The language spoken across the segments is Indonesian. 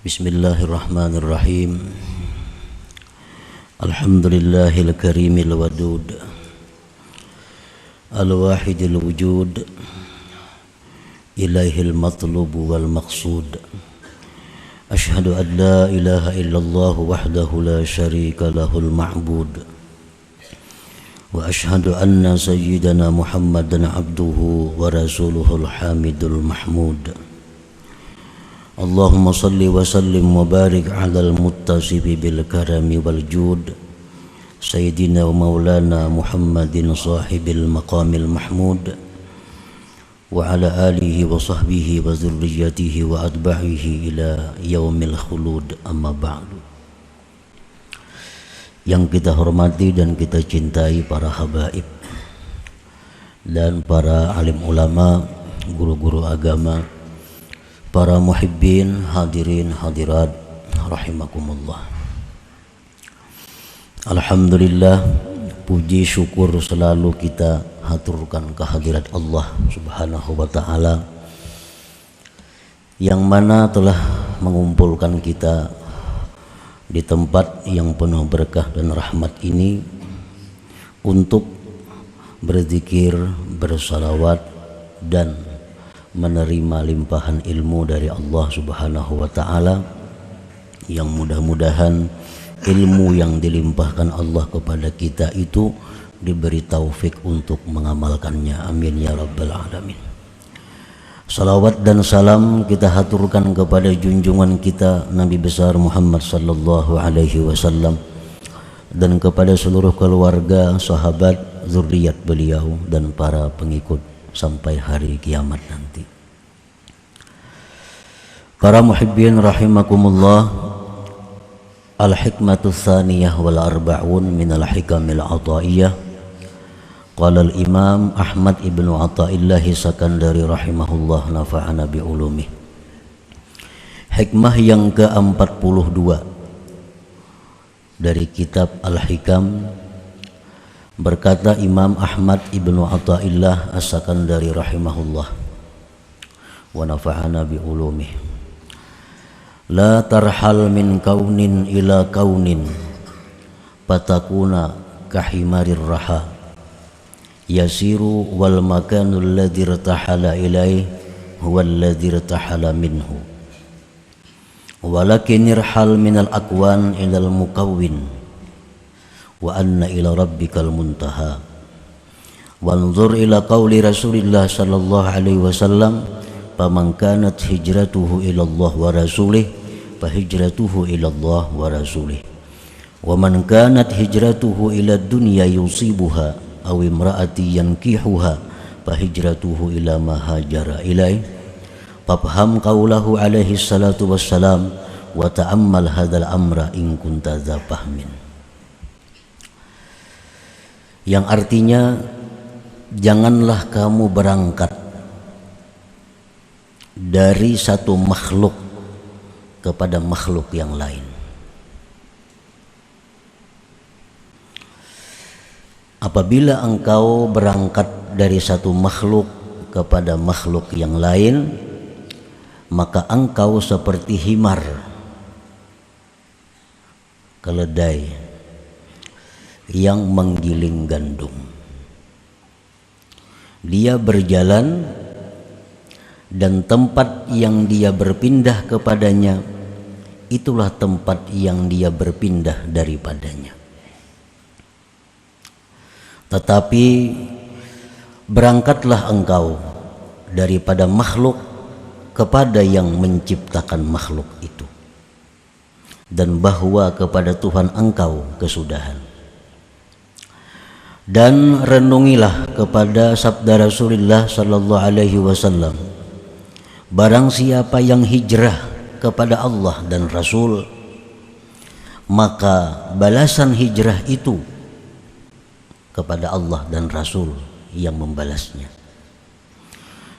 Bismillahirrahmanirrahim. Alhamdulillahil karimil wadud, al-wahidil wujud, ilaihil matlubu wal maqsud. Ashhadu an la ilaha illallah wahdahu la syarika lahul ma'bud. Wa ashhadu anna sayyidana Muhammadan abduhu wa rasuluhul hamidul mahmud. Allahumma salli wa sallim wa barik ala al-muttasibi bil karami wal jud Sayyidina wa maulana Muhammadin sahibil maqamil mahmud wa ala alihi wa sahbihi wa zurriyatihi wa atba'ihi ila yaumil khulud, amma ba'du. Yang kita hormati dan kita cintai para habaib dan para alim ulama, guru-guru agama, para muhibbin, hadirin hadirat rahimakumullah. Alhamdulillah, puji syukur selalu kita haturkan kehadirat Allah Subhanahu wa ta'ala yang mana telah mengumpulkan kita di tempat yang penuh berkah dan rahmat ini untuk berzikir, bersalawat dan menerima limpahan ilmu dari Allah Subhanahu wa ta'ala, yang mudah-mudahan ilmu yang dilimpahkan Allah kepada kita itu diberi taufik untuk mengamalkannya. Amin ya rabbal alamin. Salawat dan salam kita haturkan kepada junjungan kita Nabi besar Muhammad sallallahu alaihi wasallam dan kepada seluruh keluarga, sahabat, zuriat beliau dan para pengikut sampai hari kiamat nanti. Para muhibbin rahimakumullah, al-hikmatu tsaniyah wal arba'un min al-hikamil ataiyah. Qala al-imam Ahmad ibnu Athaillah Sakandari rahimahullah, nafa'ana bi ulumih. Hikmah yang ke-42 dari kitab Al-Hikam, berkata Imam Ahmad ibnu Athaillah As-Sakandari rahimahullah wa nafa'ana bi ulumih. La tarhal min kaunin ila kaunin patakuna kahimarir raha yasiru wal makanul ladzi irtahala ilaih huwa alladzi irtahala minhu walakin irhal minal akwan ilal mukawwin wa anna ila rabbikal muntaha. Wanzur ila qawli Rasulillah sallallahu alaihi wasallam, faman kanat hijratuhu ila Allah wa rasulih fa hijratuhu ila Allah wa rasulih wa man kanat hijratuhu ila dunya yusibuha aw imraati yankihuha fa hijratuhu ila ma hajara ilaih. Fafham qawlahu alaihi salatu wassalam wa ta'ammal hadzal amra in kunta dza fahmin. Yang artinya, janganlah kamu berangkat dari satu makhluk kepada makhluk yang lain. Apabila engkau berangkat dari satu makhluk kepada makhluk yang lain, maka engkau seperti himar, keledai yang menggiling gandum. Dia berjalan dan tempat yang dia berpindah kepadanya itulah tempat yang dia berpindah daripadanya. Tetapi berangkatlah engkau daripada makhluk kepada yang menciptakan makhluk itu, dan bahwa kepada Tuhan engkau kesudahan. Dan renungilah kepada sabda Rasulullah sallallahu alaihi wasallam, barang siapa yang hijrah kepada Allah dan Rasul, maka balasan hijrah itu kepada Allah dan Rasul yang membalasnya.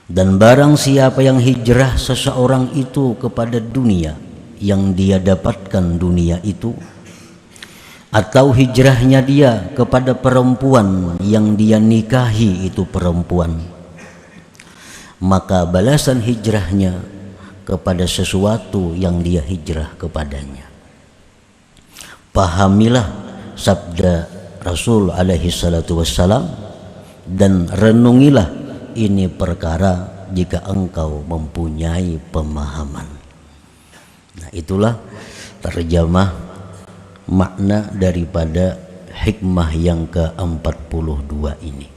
Dan barang siapa yang hijrah seseorang itu kepada dunia, yang dia dapatkan dunia itu, atau hijrahnya dia kepada perempuan yang dia nikahi itu perempuan, maka balasan hijrahnya kepada sesuatu yang dia hijrah kepadanya. Pahamilah sabda Rasul alaihi salatu wassalam dan renungilah ini perkara jika engkau mempunyai pemahaman. Nah, itulah terjemah makna daripada hikmah yang ke-42 ini.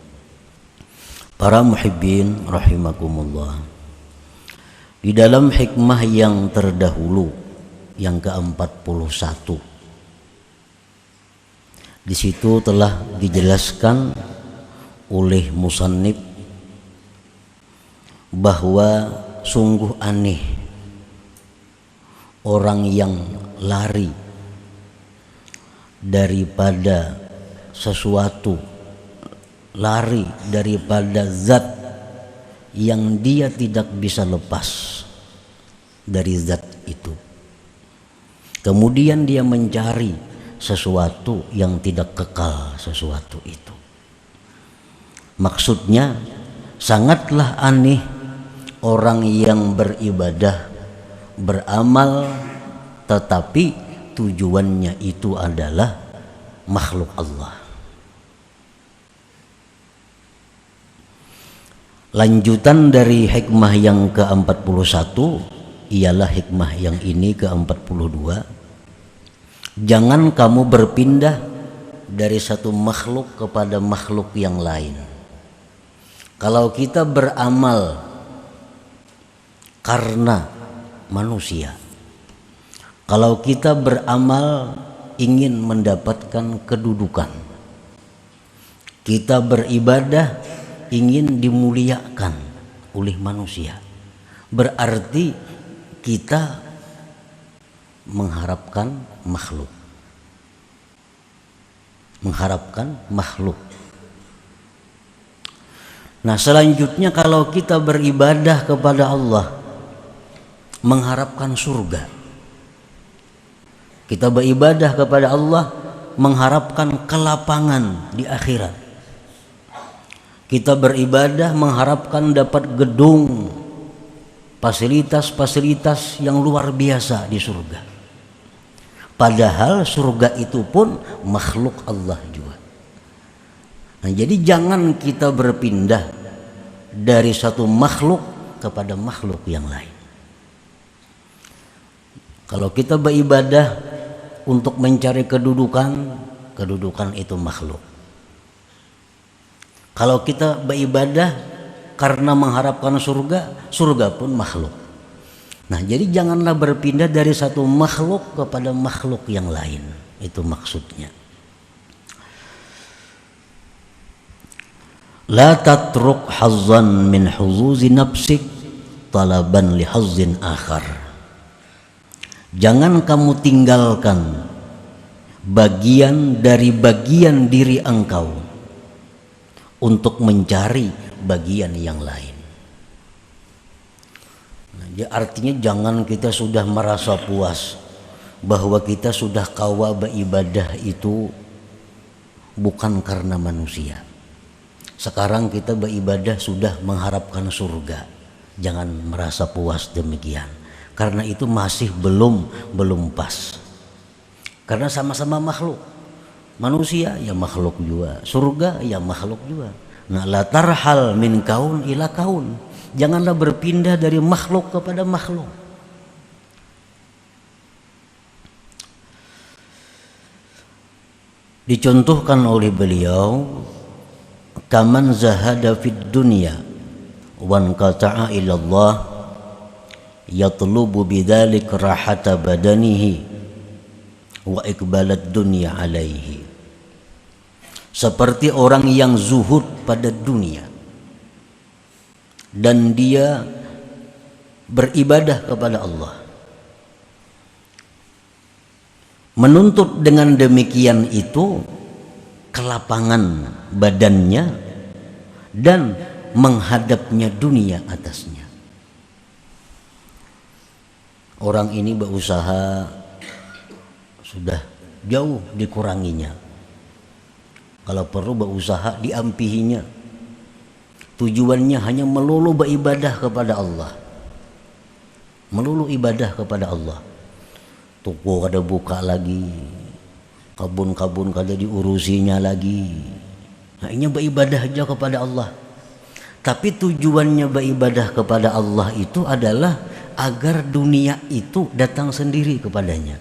Para muhibbin rahimakumullah, di dalam hikmah yang terdahulu yang ke-41, di situ telah dijelaskan oleh musannif bahwa sungguh aneh orang yang lari daripada sesuatu, lari daripada zat yang dia tidak bisa lepas dari zat itu. Kemudian dia mencari sesuatu yang tidak kekal sesuatu itu. Maksudnya sangatlah aneh orang yang beribadah, beramal, tetapi tujuannya itu adalah makhluk Allah. Lanjutan dari hikmah yang ke-41 ialah hikmah yang ini ke-42. Jangan kamu berpindah dari satu makhluk kepada makhluk yang lain. Kalau kita beramal karena manusia, kalau kita beramal ingin mendapatkan kedudukan, kita beribadah ingin dimuliakan oleh manusia, berarti kita mengharapkan makhluk. Nah, selanjutnya kalau kita beribadah kepada Allah mengharapkan surga, kita beribadah kepada Allah mengharapkan kelapangan di akhirat, kita beribadah mengharapkan dapat gedung, fasilitas-fasilitas yang luar biasa di surga. Padahal surga itu pun makhluk Allah juga. Nah, jadi jangan kita berpindah dari satu makhluk kepada makhluk yang lain. Kalau kita beribadah untuk mencari kedudukan itu makhluk. Kalau kita beribadah karena mengharapkan surga pun makhluk. Nah, jadi janganlah berpindah dari satu makhluk kepada makhluk yang lain. Itu maksudnya. La tatruk hazzan min huzuzi nafsik talaban li hazzin akhar. Jangan kamu tinggalkan bagian dari bagian diri engkau untuk mencari bagian yang lain. Nah, artinya jangan kita sudah merasa puas bahwa kita sudah kawa beribadah itu bukan karena manusia. Sekarang kita beribadah sudah mengharapkan surga. Jangan merasa puas demikian. Karena itu masih belum pas. Karena sama-sama makhluk. Manusia ya makhluk juga, surga ya makhluk juga. Nah, la tarhal min kaun ila kaun. Janganlah berpindah dari makhluk kepada makhluk. Dicontohkan oleh beliau, kaman zahada fid dunya wan qata'a ila Allah yatlubu bidzalik rahata badanihi wa iqbalat dunya alaihi. Seperti orang yang zuhud pada dunia dan dia beribadah kepada Allah, menuntut dengan demikian itu kelapangan badannya dan menghadapnya dunia atasnya. Orang ini berusaha sudah jauh dikuranginya, kalau perlu berusaha diampihinya. Tujuannya hanya melulu beribadah kepada Allah. melulu ibadah kepada Allah. Toko kada buka lagi, kabun-kabun kada diurusinya lagi. Nah, ini beribadah aja kepada Allah. Tapi tujuannya beribadah kepada Allah itu adalah agar dunia itu datang sendiri kepadanya.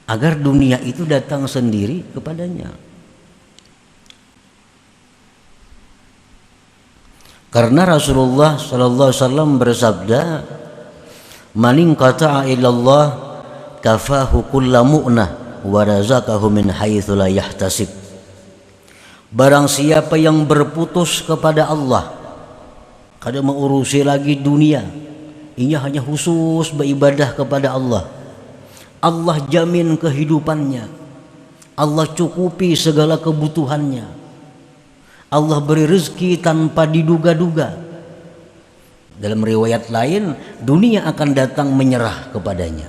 Agar dunia itu datang sendiri kepadanya. Karena Rasulullah sallallahu alaihi wasallam bersabda, "Man inqata'a ilallah kafahu kullu mu'nah wa razaqahu min haitsu la yahtasib." Barang siapa yang berputus kepada Allah, kada mengurusi lagi dunia, ia hanya khusus beribadah kepada Allah, Allah jamin kehidupannya, Allah cukupi segala kebutuhannya, Allah beri rezeki tanpa diduga-duga. Dalam riwayat lain, dunia akan datang menyerah kepadanya.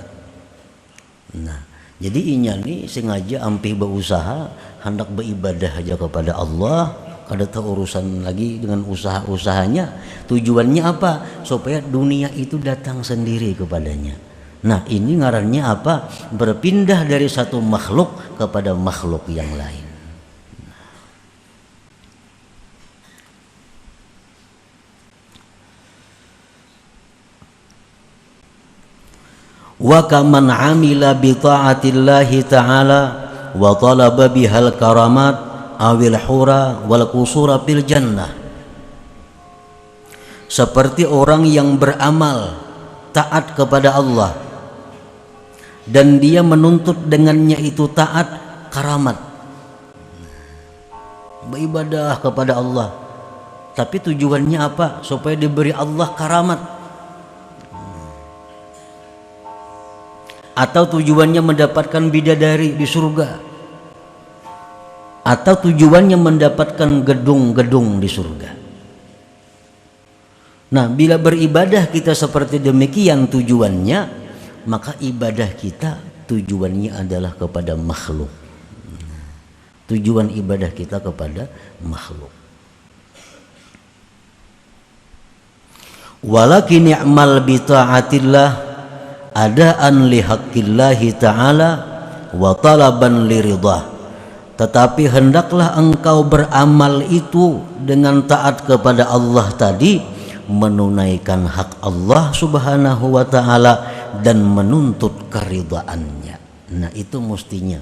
Nah, jadi inya nih sengaja ampih berusaha hendak beribadah aja kepada Allah, kada tahu urusan lagi dengan usaha-usahanya. Tujuannya apa? Supaya dunia itu datang sendiri kepadanya. Nah, ini ngarannya apa? Berpindah dari satu makhluk kepada makhluk yang lain. Wa kaman amila bi ta'atillahi ta'ala wa talaba bihal karamat awil hura wal qusura fil jannah. Seperti orang yang beramal taat kepada Allah dan dia menuntut dengannya itu taat karamat, beribadah kepada Allah, tapi tujuannya apa? Supaya diberi Allah karamat. Atau tujuannya mendapatkan bidadari di surga, atau tujuannya mendapatkan gedung-gedung di surga. Nah, bila beribadah kita seperti demikian tujuannya, maka ibadah kita tujuannya adalah kepada makhluk. Tujuan ibadah kita kepada makhluk. Walakin i'mal bi ta'atillah adaan li haqqillahi ta'ala wa talaban li ridha. Tetapi hendaklah engkau beramal itu dengan taat kepada Allah tadi, menunaikan hak Allah subhanahu wa ta'ala dan menuntut keridhaannya. Nah, itu mestinya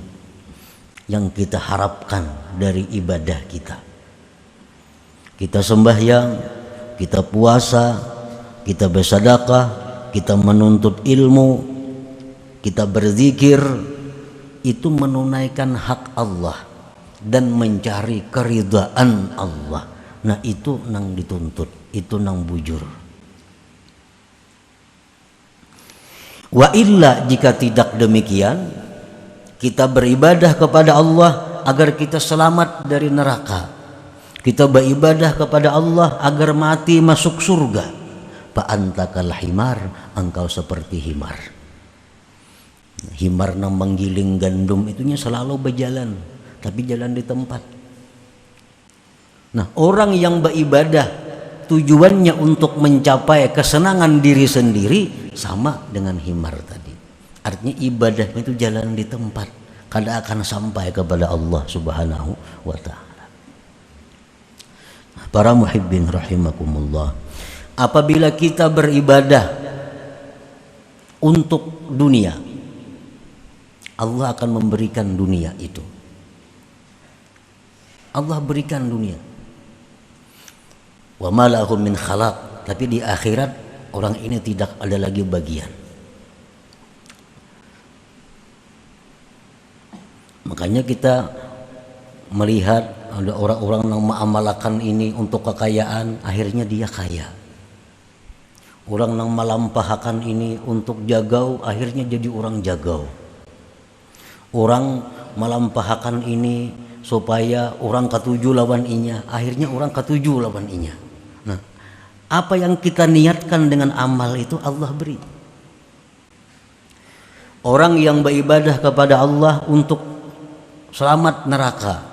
yang kita harapkan dari ibadah kita. Kita sembahyang, kita puasa, kita bersedekah, kita menuntut ilmu, kita berzikir, itu menunaikan hak Allah dan mencari keridhaan Allah. Nah, itu nang dituntut, itu nang bujur. Wa illa, jika tidak demikian, kita beribadah kepada Allah agar kita selamat dari neraka, kita beribadah kepada Allah agar mati masuk surga, fa antakal himar, engkau seperti himar. Himar nang menggiling gandum itunya selalu berjalan, tapi jalan di tempat. Nah, orang yang beribadah tujuannya untuk mencapai kesenangan diri sendiri, sama dengan himar tadi. Artinya ibadahnya itu jalan di tempat, kada akan sampai kepada Allah subhanahu wa ta'ala. Para muhibbin rahimakumullah, apabila kita beribadah untuk dunia, Allah akan memberikan dunia itu. Allah berikan dunia. Wa ma lahum min khalaq, tapi di akhirat orang ini tidak ada lagi bagian. Makanya kita melihat ada orang-orang yang mengamalkan ini untuk kekayaan, akhirnya dia kaya. Orang yang melampahkan ini untuk jagau, akhirnya jadi orang jagau. Orang melampahkan ini supaya orang ketujuh lawan inya, akhirnya orang ketujuh lawan inya. Nah, apa yang kita niatkan dengan amal itu Allah beri. Orang yang beribadah kepada Allah untuk selamat neraka,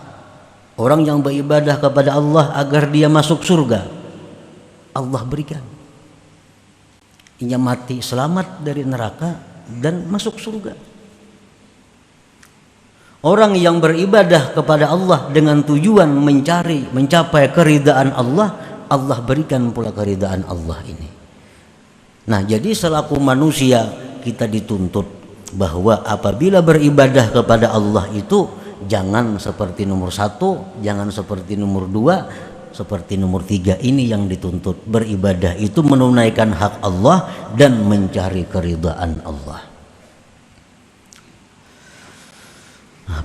orang yang beribadah kepada Allah agar dia masuk surga, Allah berikan. ia mati selamat dari neraka dan masuk surga. Orang yang beribadah kepada Allah dengan tujuan mencapai keridaan Allah, Allah berikan pula keridaan Allah ini. Nah, jadi selaku manusia kita dituntut bahwa apabila beribadah kepada Allah itu jangan seperti nomor 1, jangan seperti nomor 2, seperti nomor 3. Ini yang dituntut. Beribadah itu menunaikan hak Allah dan mencari keridaan Allah.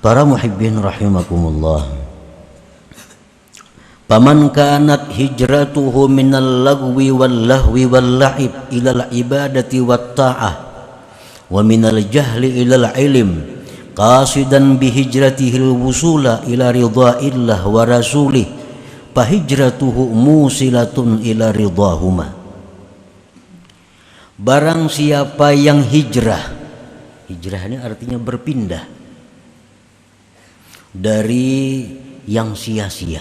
Para muhibbin rahimakumullah, paman kanat hijratuhu minal lagwi wal lahwi wal la'ib ilal ibadati wat ta'ah wa minal jahli ilal ilm qasidan bihijratihil wusula ila ridha'illah wa rasulih fahijratuhu musilatun ila ridhahuma. Barang siapa yang hijrah ini artinya berpindah dari yang sia-sia,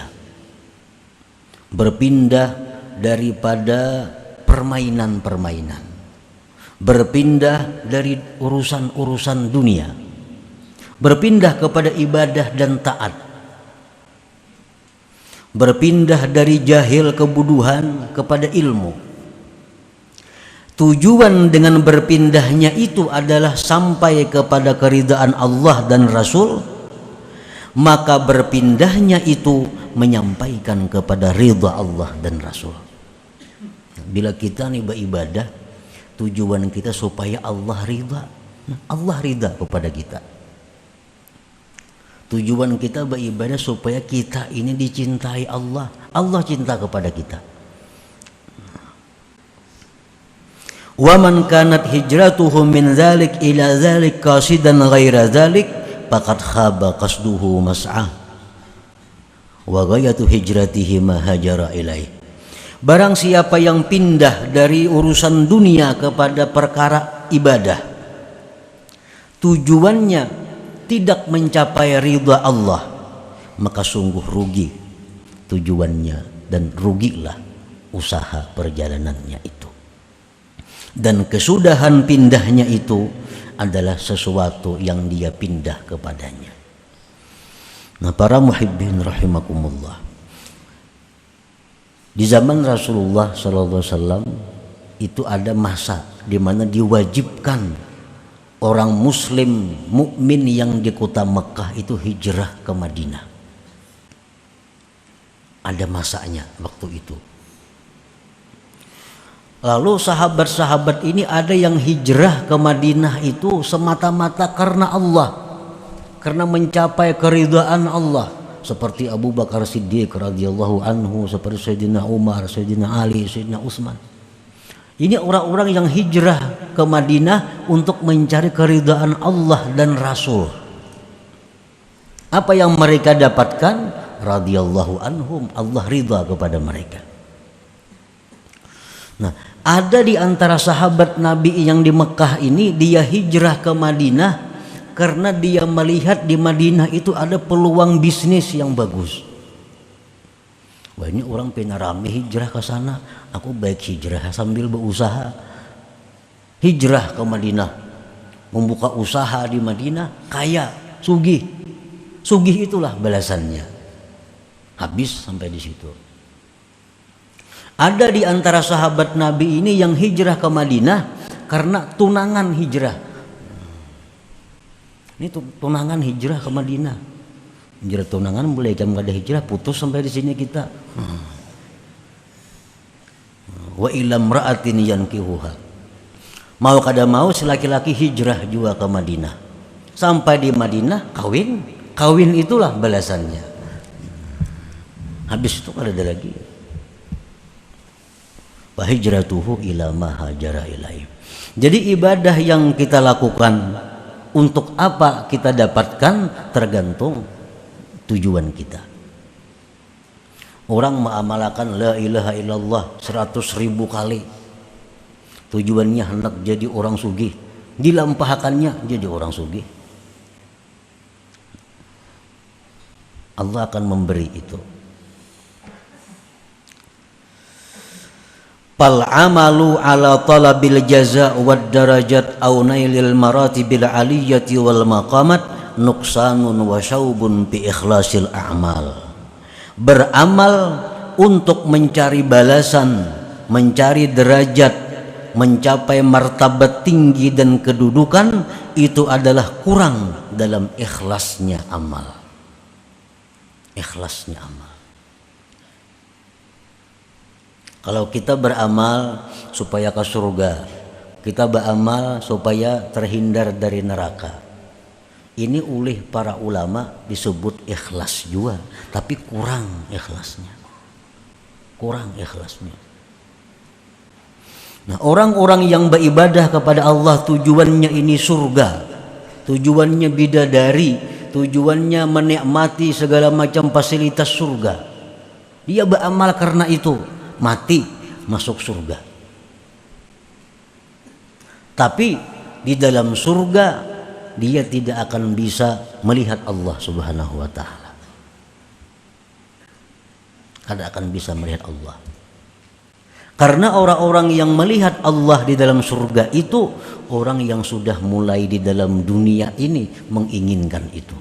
berpindah daripada permainan-permainan, berpindah dari urusan-urusan dunia, berpindah kepada ibadah dan taat, berpindah dari jahil kebodohan kepada ilmu. Tujuan dengan berpindahnya itu adalah sampai kepada keridaan Allah dan Rasul. Maka berpindahnya itu menyampaikan kepada ridha Allah dan Rasul. Bila kita nih beribadah, tujuan kita supaya Allah ridha. Allah ridha kepada kita. Tujuan kita beribadah supaya kita ini dicintai Allah. Allah cinta kepada kita. Wa man kanat hijratuhu min dzalik ila dzalik qasidan ghaira dzalik faqad khaba qasduhu mas'ah wa ghayatu hijratihi ma hajara ilaih. Barang siapa yang pindah dari urusan dunia kepada perkara ibadah, tujuannya tidak mencapai ridha Allah, maka sungguh rugi tujuannya dan rugilah usaha perjalanannya itu. Dan kesudahan pindahnya itu adalah sesuatu yang dia pindah kepadanya. Nah, para muhibbin rahimakumullah, di zaman Rasulullah SAW itu ada masa di mana diwajibkan orang muslim mukmin yang di kota Mekah itu hijrah ke Madinah. Ada masanya waktu itu. Lalu sahabat-sahabat ini ada yang hijrah ke Madinah itu semata-mata karena Allah, karena mencapai keridhaan Allah, seperti Abu Bakar Siddiq radhiyallahu anhu, seperti Sayyidina Umar, Sayyidina Ali, Sayyidina Utsman. Ini orang-orang yang hijrah ke Madinah untuk mencari keridhaan Allah dan Rasul. Apa yang mereka dapatkan? Radhiyallahu anhum, Allah ridha kepada mereka. Nah, ada di antara sahabat Nabi yang di Mekah ini, dia hijrah ke Madinah karena dia melihat di Madinah itu ada peluang bisnis yang bagus. Wah, ini orang pengen rame hijrah ke sana, aku baik hijrah sambil berusaha. Hijrah ke Madinah, membuka usaha di Madinah, kaya, sugih. Sugih itulah balasannya. Habis sampai di situ. Ada di antara sahabat Nabi ini yang hijrah ke Madinah karena tunangan hijrah. Ini tunangan hijrah ke Madinah. Hijrah tunangan boleh, jam ada hijrah putus sampai di sini kita. Wa ilam ra'atin yankihuha. Mau kada mau si laki-laki hijrah juga ke Madinah. Sampai di Madinah kawin. Kawin itulah balasannya. Habis itu kada ada lagi. Wa hijratuhu ila ma hajara ilaih. Jadi ibadah yang kita lakukan, untuk apa kita dapatkan tergantung tujuan kita. Orang mengamalkan la ilaha illallah 100.000 kali, tujuannya hendak jadi orang sugih, dilampahkannya jadi orang sugih. Allah akan memberi itu. Fal amalu ala talabil jaza wad darajat au nailil maratibil aliyati wal maqamat nuqsanun wa syaubun bi ikhlasil a'mal. Beramal untuk mencari balasan, mencari derajat, mencapai martabat tinggi dan kedudukan, itu adalah kurang dalam ikhlasnya amal. Ikhlasnya amal. Kalau kita beramal supaya ke surga, kita beramal supaya terhindar dari neraka, ini oleh para ulama disebut ikhlas juga, tapi kurang ikhlasnya. Kurang ikhlasnya. Nah, orang-orang yang beribadah kepada Allah tujuannya ini surga, tujuannya bidadari, tujuannya menikmati segala macam fasilitas surga. Dia beramal karena itu, mati masuk surga. Tapi di dalam surga dia tidak akan bisa melihat Allah Subhanahu wa taala. Tidak akan bisa melihat Allah. Karena orang-orang yang melihat Allah di dalam surga itu orang yang sudah mulai di dalam dunia ini menginginkan itu.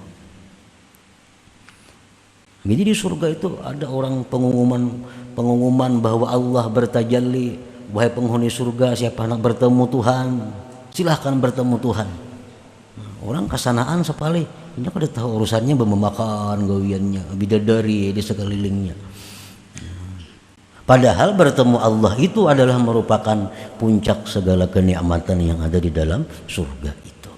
Jadi di surga itu ada orang pengumuman bahwa Allah bertajalli, wahai penghuni surga, siapa nak bertemu Tuhan, silahkan bertemu Tuhan. Nah, orang kesanaan sepale, ini kada tahu urusannya memakan gawiannya, bidadari di sekelilingnya. Padahal bertemu Allah itu adalah merupakan puncak segala kenikmatan yang ada di dalam surga itu.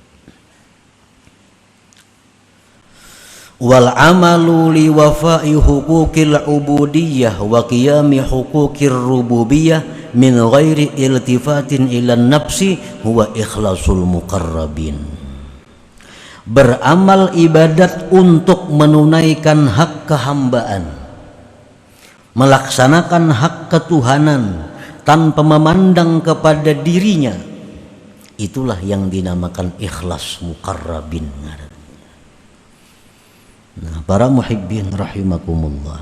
Wal amalu li wafa'i huquqil ubudiyah wa qiyami huquqir rububiyah min ghairi iltifatin ila nafsi huwa ikhlasul muqarrabin. Beramal ibadat untuk menunaikan hak kehambaan, melaksanakan hak ketuhanan tanpa memandang kepada dirinya, itulah yang dinamakan ikhlas muqarrabin. Nah, para muhibbin rahimakumullah,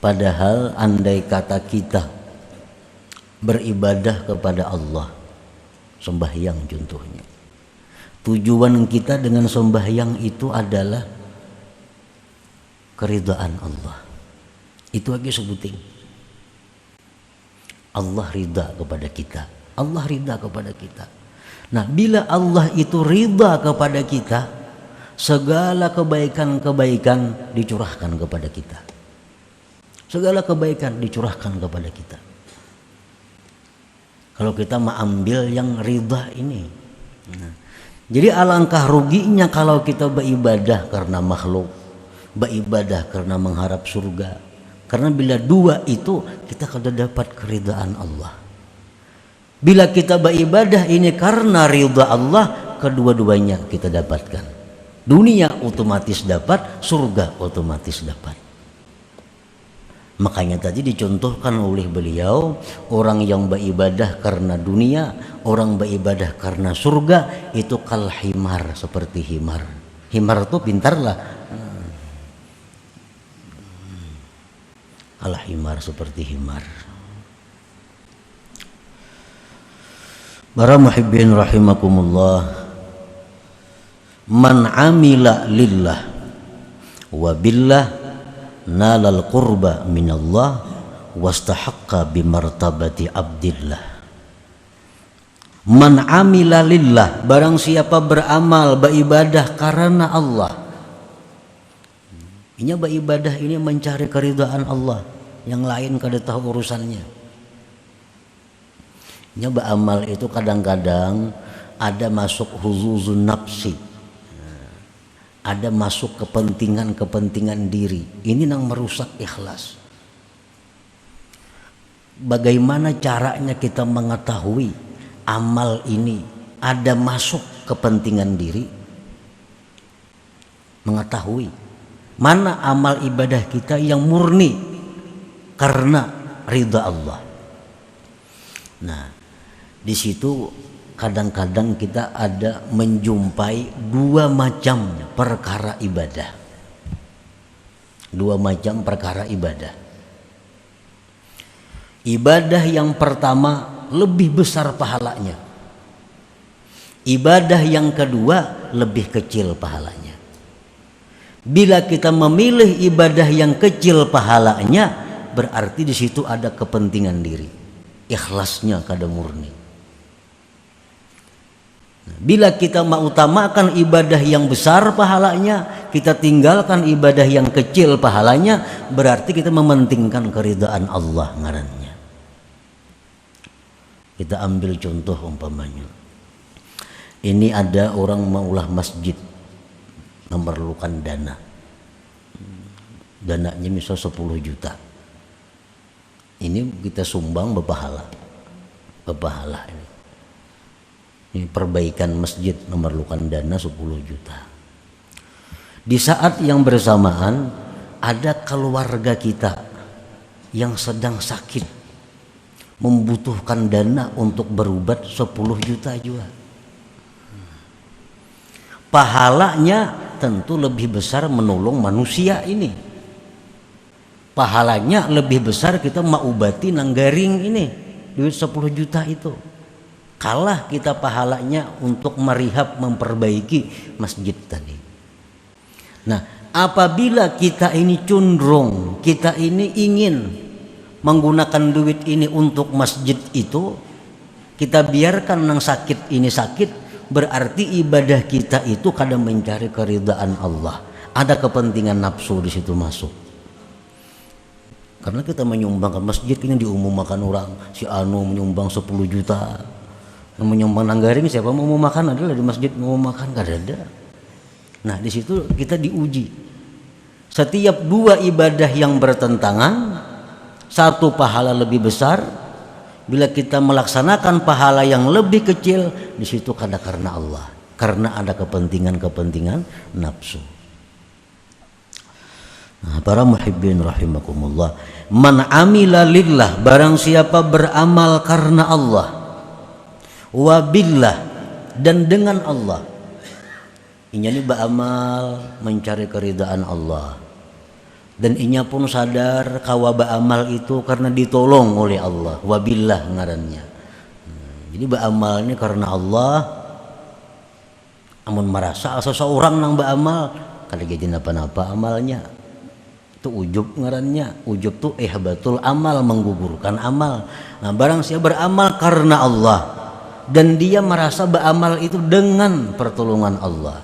padahal andai kata kita beribadah kepada Allah, sembahyang contohnya, tujuan kita dengan sembahyang itu adalah keridhaan Allah. Itu aja sebutin. Allah ridha kepada kita. Allah ridha kepada kita. Nah, bila Allah itu ridha kepada kita, segala kebaikan-kebaikan dicurahkan kepada kita. Segala kebaikan dicurahkan kepada kita. Kalau kita mengambil yang ridha ini. Nah, jadi alangkah ruginya kalau kita beribadah karena makhluk, beribadah karena mengharap surga. Karena bila dua itu kita akan dapat keridhaan Allah. Bila kita beribadah ini karena ridha Allah, kedua-duanya kita dapatkan. Dunia otomatis dapat, surga otomatis dapat. Makanya tadi dicontohkan oleh beliau, orang yang beribadah karena dunia, orang beribadah karena surga, itu kal himar, seperti himar. Himar itu pintarlah. Al-himar, seperti himar. Para muhibbin rahimakumullah, man amila lillah wa billah nalal qurba minallah wastahaqqa bimartabati abdillah. Man amila lillah, barang siapa beramal, beribadah karena Allah. Ini beribadah ini mencari keridhaan Allah, yang lain kada tahu urusannya. Ini beramal itu kadang-kadang ada masuk huzuzun nafsi, ada masuk kepentingan diri. Ini yang merusak ikhlas. Bagaimana caranya kita mengetahui amal ini ada masuk kepentingan diri? Mengetahui mana amal ibadah kita yang murni karena ridha Allah. Nah, di situ kadang-kadang kita ada menjumpai dua macam perkara ibadah. Dua macam perkara ibadah. Ibadah yang pertama lebih besar pahalanya. Ibadah yang kedua lebih kecil pahalanya. Bila kita memilih ibadah yang kecil pahalanya, berarti di situ ada kepentingan diri, ikhlasnya kada murni. Bila kita mengutamakan ibadah yang besar pahalanya, kita tinggalkan ibadah yang kecil pahalanya, berarti kita mementingkan keridhaan Allah ngarannya. Kita ambil contoh umpamanya, ini ada orang maulah masjid, memerlukan dana, dananya misal 10 juta, ini kita sumbang berpahala ini perbaikan masjid memerlukan dana 10 juta. Di saat yang bersamaan ada keluarga kita yang sedang sakit, membutuhkan dana untuk berobat 10 juta juga. Pahalanya tentu lebih besar menolong manusia ini. Pahalanya lebih besar kita mengobati nanggaring ini, duit 10 juta itu. Kalah kita pahalanya untuk merihab, memperbaiki masjid tadi. Nah, apabila kita ini cenderung, kita ini ingin menggunakan duit ini untuk masjid itu, kita biarkan nang sakit ini sakit, berarti ibadah kita itu kadang mencari keridhaan Allah. Ada kepentingan nafsu di situ masuk. Karena kita menyumbangkan masjid ini diumumkan orang, si anu menyumbang 10 juta. Yang menyumbang nanggaring siapa mau makan adalah di masjid mau makan, gak ada. Nah, di situ kita diuji. Setiap dua ibadah yang bertentangan, satu pahala lebih besar, bila kita melaksanakan pahala yang lebih kecil, di situ karena Allah, karena ada kepentingan nafsu. Nah, para muhibbin rahimakumullah, man amila lillah, barang siapa beramal karena Allah, wabillah, dan dengan Allah, inya ini beramal mencari keridhaan Allah, dan inya pun sadar kawa beramal itu karena ditolong oleh Allah, wabillah ngarannya. Jadi beramal ini karena Allah, amun merasa seseorang nang beramal kada jadi napa-napa amalnya, itu ujub ngarannya. Ujub tuh ihbatul amal, menggugurkan amal. Nah, barang siapa beramal karena Allah dan dia merasa beramal itu dengan pertolongan Allah,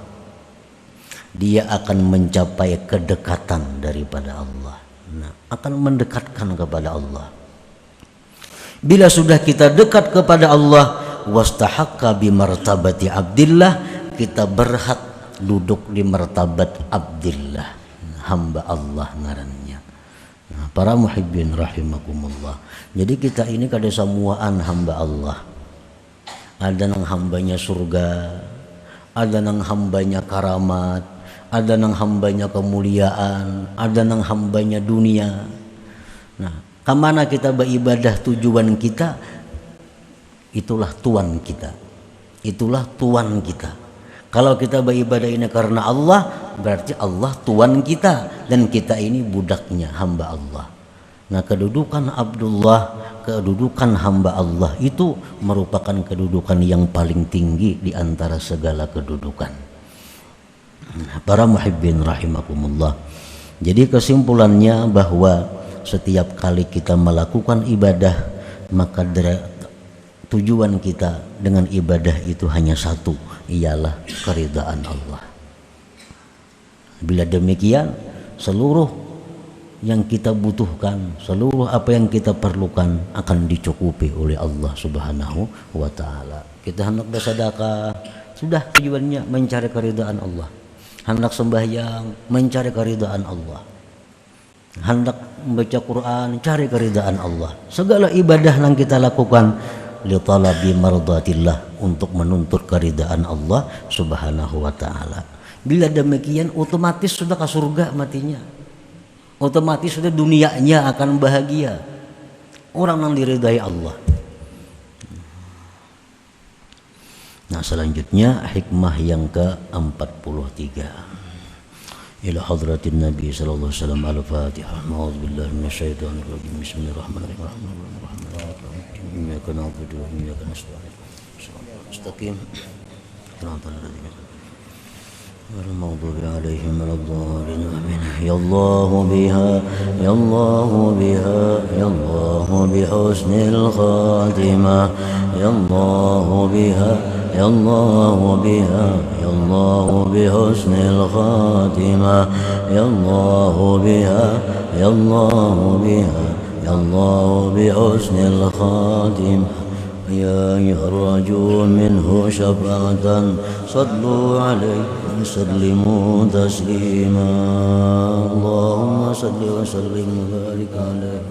dia akan mencapai kedekatan daripada Allah. Nah, akan mendekatkan kepada Allah. Bila sudah kita dekat kepada Allah, wastahaqqa bi martabati abdillah, kita berhak duduk di martabat abdillah, hamba Allah ngarannya. Nah, para muhibbin rahimakumullah, jadi kita ini kada semuaan hamba Allah. Ada nang hambanya surga, ada nang hambanya karamat, ada nang hambanya kemuliaan, ada nang hambanya dunia. Nah, kemana kita beribadah tujuan kita, itulah tuan kita, itulah tuan kita. Kalau kita beribadah ini karena Allah, berarti Allah tuan kita dan kita ini budaknya, hamba Allah. Nah, kedudukan Abdullah, kedudukan hamba Allah itu merupakan kedudukan yang paling tinggi di antara segala kedudukan. Para muhibbin rahimakumullah. Jadi kesimpulannya bahwa setiap kali kita melakukan ibadah, maka tujuan kita dengan ibadah itu hanya satu, ialah keridhaan Allah. Bila demikian, seluruh yang kita butuhkan, seluruh apa yang kita perlukan akan dicukupi oleh Allah Subhanahu wa taala. Kita hendak bersedekah, sudah tujuannya mencari keridhaan Allah. Hendak sembahyang, mencari keridhaan Allah. Hendak membaca Quran, cari keridhaan Allah. Segala ibadah yang kita lakukan li talabi mardatillah, untuk menuntut keridhaan Allah Subhanahu wa taala. Bila demikian otomatis sudah ke surga matinya. Otomatis sudah dunianya akan bahagia. Orang yang diridai Allah. Nah, selanjutnya hikmah yang ke-43, إلى حضرة النبي صلى الله عليه وسلم. الفاتحة. أعوذ بالله من الشيطان الرجيم. بسم الله الرحمن الرحيم. إياك نعبد وإياك نستعين. استقيم. صراط الذين غير المغضوب عليهم ولا الضالين. آمين. يا الله بها يا الله بها يا الله بحسن الخاتمة يا الله بها يا الله بها يا الله بحسن الخاتمة يا الله بها يا الله بها يا الله بحسن الخاتمة يا أيها الرجل منه شفاعة صلوا عليه وسلموا تسليما. اللهم صل وسلم وبارك عليه.